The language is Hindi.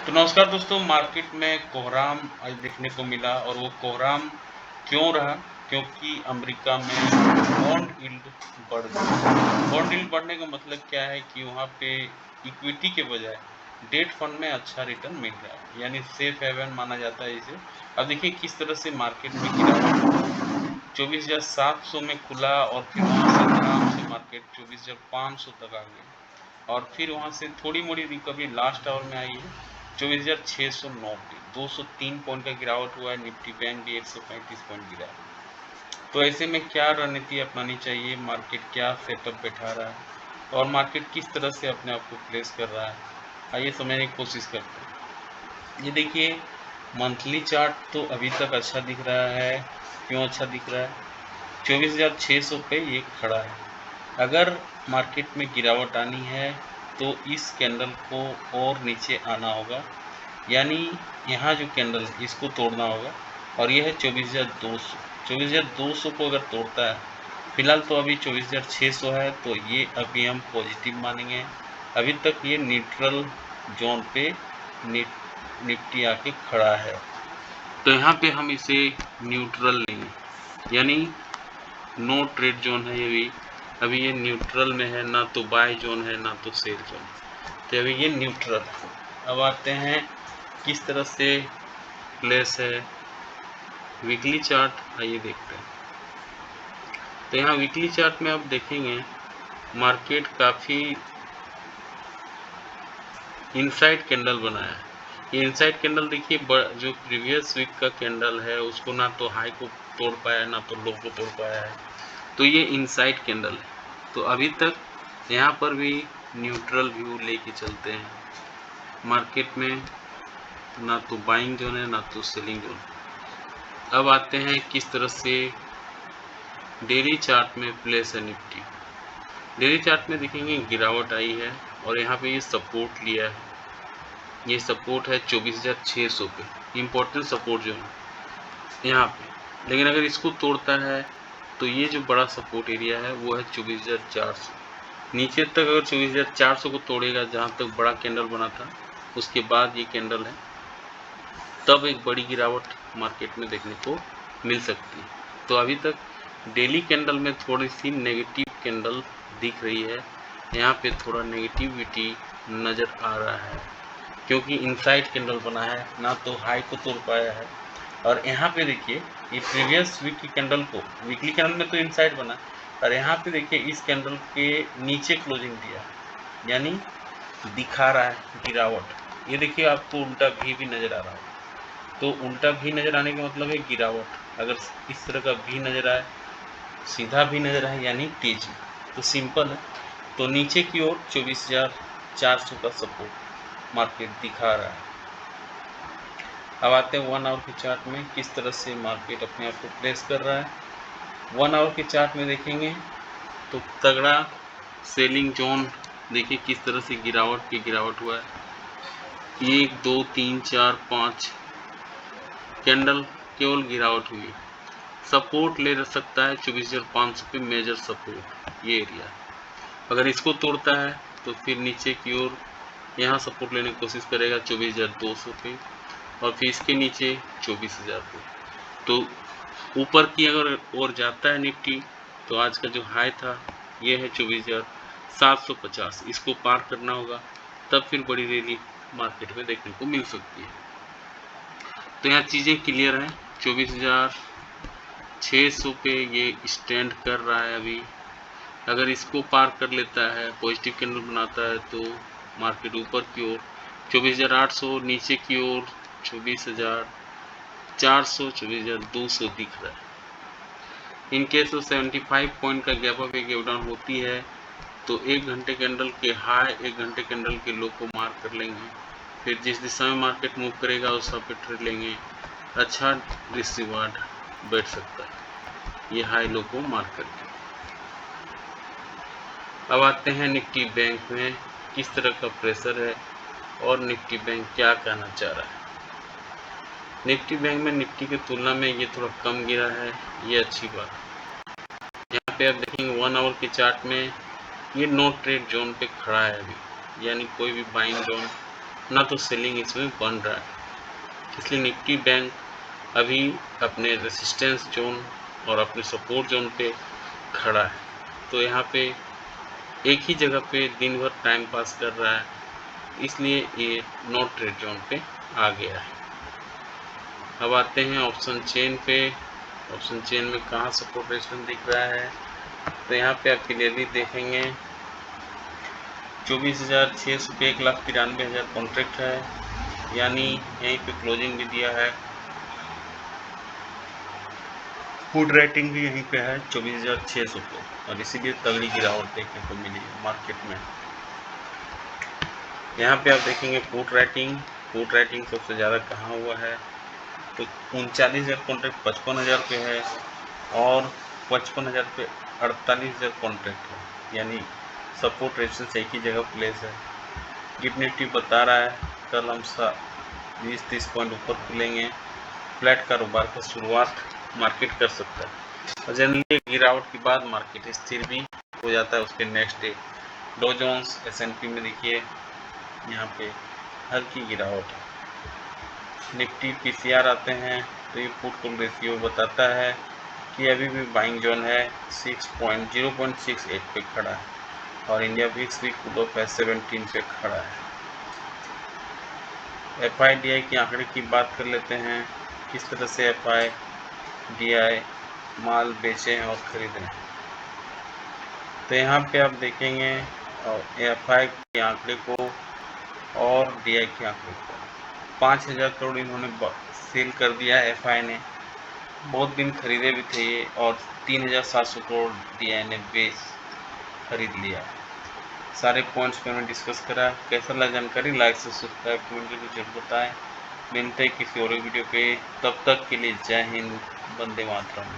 तो नमस्कार दोस्तों, मार्केट में कोहराम आज देखने को मिला और वो कोहराम क्यों रहा? क्योंकि अमेरिका में बॉन्ड यील्ड बढ़ गई। बॉन्ड यील्ड बढ़ने का मतलब क्या है कि वहाँ पे इक्विटी के बजाय डेट फंड में अच्छा रिटर्न मिल रहा है, यानी सेफ हेवन माना जाता है इसे। अब देखिए किस तरह से मार्केट में गिरावट 24,700 में खुला और फिर वहाँ से आराम से मार्केट 24,500 तक आ गई और फिर वहाँ से थोड़ी मोड़ी रिकवरी लास्ट आवर में आई है 24,609 पे 203 पॉइंट का गिरावट हुआ है। निफ्टी बैंक भी 135 पॉइंट गिरा है। तो ऐसे में क्या रणनीति अपनानी चाहिए, मार्केट क्या सेटअप बैठा रहा है और मार्केट किस तरह से अपने आप को प्लेस कर रहा है, आइए समझने की कोशिश करते हैं। ये देखिए मंथली चार्ट तो अभी तक अच्छा दिख रहा है। क्यों अच्छा दिख रहा है? 24,600 पे ये खड़ा है। अगर मार्केट में गिरावट आनी है तो इस कैंडल को और नीचे आना होगा, यानी यहाँ जो कैंडल है इसको तोड़ना होगा और ये है 24,200। 24,200 को अगर तोड़ता है, फिलहाल तो अभी 24,600 है, तो ये अभी हम पॉजिटिव मानेंगे। अभी तक ये न्यूट्रल जोन पे निफ्टी आके खड़ा है, तो यहाँ पे हम इसे न्यूट्रल लेंगे, यानी नो ट्रेड जोन है। ये भी अभी ये न्यूट्रल में है, ना तो बाय जोन है ना तो सेल जोन, तो अभी ये न्यूट्रल है। अब आते हैं किस तरह से प्लेस है वीकली चार्ट, आइए देखते हैं। तो यहाँ वीकली चार्ट में आप देखेंगे मार्केट काफ़ी इनसाइड कैंडल बनाया है। ये इनसाइड कैंडल देखिए जो प्रीवियस वीक का कैंडल है उसको ना तो हाई को तोड़ पाया ना तो लो को तोड़ पाया है, तो ये इनसाइड कैंडल है। तो अभी तक यहाँ पर भी न्यूट्रल व्यू लेके चलते हैं। मार्केट में ना तो बाइंग जोन है ना तो सेलिंग जोन। अब आते हैं किस तरह से डेली चार्ट में प्लेस है निफ्टी। डेली चार्ट में देखेंगे गिरावट आई है और यहाँ पे ये सपोर्ट लिया है। ये सपोर्ट है 24,600 पे, इम्पोर्टेंट सपोर्ट जो है यहाँ पे। लेकिन अगर इसको तोड़ता है तो ये जो बड़ा सपोर्ट एरिया है वो है 24,400। नीचे तक अगर 24,400 को तोड़ेगा, जहाँ तक बड़ा कैंडल बना था, उसके बाद ये कैंडल है, तब एक बड़ी गिरावट मार्केट में देखने को मिल सकती है। तो अभी तक डेली कैंडल में थोड़ी सी नेगेटिव कैंडल दिख रही है। यहाँ पे थोड़ा नेगेटिविटी नज़र आ रहा है क्योंकि इनसाइड कैंडल बना है, ना तो हाई को तोड़ पाया है। और यहाँ पे देखिए ये प्रीवियस वीक की कैंडल को, वीकली कैंडल में तो इनसाइड बना, और यहाँ पे देखिए इस कैंडल के नीचे क्लोजिंग दिया, यानी दिखा रहा है गिरावट। ये देखिए आपको उल्टा भी नज़र आ रहा है, तो उल्टा भी नज़र आने का मतलब है गिरावट। अगर इस तरह का भी नज़र आए, सीधा भी नज़र आए, यानी तेजी, तो सिंपल है। तो नीचे की ओर 24,400 का सपोर्ट मार्केट दिखा रहा है। अब आते हैं 1 आवर के चार्ट में किस तरह से मार्केट अपने आप को प्लेस कर रहा है। 1 आवर के चार्ट में देखेंगे तो तगड़ा सेलिंग जोन, देखिए किस तरह से गिरावट हुआ है। 1 2 3 4 5 कैंडल केवल गिरावट हुई। सपोर्ट ले सकता है 24,500 पे, मेजर सपोर्ट ये एरिया। अगर इसको तोड़ता है तो फिर नीचे की ओर यहाँ सपोर्ट लेने की कोशिश करेगा 24,200 पे, और फिर इसके नीचे 24,000 पे। तो ऊपर की अगर और जाता है निफ्टी तो आज का जो हाई था ये है 24,750, इसको पार करना होगा, तब फिर बड़ी रैली मार्केट में देखने को मिल सकती है। तो यहाँ चीज़ें क्लियर हैं। 24,600 पे ये स्टैंड कर रहा है अभी। अगर इसको पार कर लेता है, पॉजिटिव कैंडल बनाता है, तो मार्केट ऊपर की ओर 24,800, नीचे की ओर 24,400 24,200 दिख रहा है। इन केस तो 75 पॉइंट का गैप अप गैप डाउन होती है तो 1 घंटे कैंडल के हाई 1 घंटे कैंडल के लो को मार्क कर लेंगे, फिर जिस दिशा में मार्केट मूव करेगा उस हिसाब पे ट्रेड लेंगे। अच्छा रिस्क रिवार्ड बैठ सकता है ये हाई लो को मार्क करके। अब आते हैं निफ्टी बैंक में किस तरह का प्रेशर है और निफ्टी बैंक क्या कहना चाह रहा है। निफ्टी बैंक में निफ्टी की तुलना में ये थोड़ा कम गिरा है, ये अच्छी बात है। यहाँ पे आप देखेंगे 1 आवर के चार्ट में ये नो ट्रेड जोन पे खड़ा है अभी, यानी कोई भी बाइंग जोन ना तो सेलिंग इसमें बन रहा है। इसलिए निफ्टी बैंक अभी अपने रेसिस्टेंस जोन और अपने सपोर्ट जोन पे खड़ा है। तो यहाँ पे एक ही जगह पे दिन भर टाइम पास कर रहा है, इसलिए ये नो ट्रेड जोन पे आ गया है। अब आते हैं ऑप्शन चेन पे। ऑप्शन चेन में कहाँ सपोर्ट रेजिस्टेंस दिख रहा है, तो यहाँ पे आप क्लियरली देखेंगे 24,600 पे 1,93,000 कॉन्ट्रैक्ट है, यानी यहीं पे क्लोजिंग भी दिया है। फुट रेटिंग भी यहीं पे है 24,600 पे, और इसीलिए तगड़ी गिरावट देखने को मिली है मार्केट में। यहाँ पे आप देखेंगे फुट रेटिंग सबसे ज़्यादा कहाँ हुआ है, तो 39,000 कॉन्ट्रैक्ट 55,000 पे है, और 55,000 पे 48,000 कॉन्ट्रैक्ट है, यानी सपोर्ट रेजिस्टेंस एक ही जगह प्लेस है। गिफ्ट निफ्टी बता रहा है कल हम 20-30 पॉइंट ऊपर खुलेंगे, फ्लैट कारोबार का शुरुआत मार्केट कर सकता है, और जनरली गिरावट के बाद मार्केट स्थिर भी हो जाता है उसके next day. Dough Jones S&P में देखिए यहाँ पे हल्की गिरावट है। निफ्टी PCR आते हैं तो ये पुट कॉल रेशियो बताता है कि अभी भी बाइंग जोन है 0.68 पे खड़ा है, और इंडिया विक्स भी कूल ऑफ है 17 पे खड़ा है। FI/DI की आंकड़े की बात कर लेते हैं, किस तरह से FI/DI माल बेचे हैं और खरीदे हैं। तो यहाँ पे आप देखेंगे FI के आंकड़े को और DI के आंकड़े को 5,000 करोड़ इन्होंने सेल कर दिया है FI ने, बहुत दिन खरीदे भी थे ये, और 3,700 करोड़ DI ने बेस खरीद लिया। सारे पॉइंट्स पे हमने डिस्कस करा। कैसा लगा जानकारी, लाइक से सब्सक्राइब कमेंट करके जरूर बताएं। मिलते हैं किसी और वीडियो पे, तब तक के लिए जय हिंद, वंदे मातरम।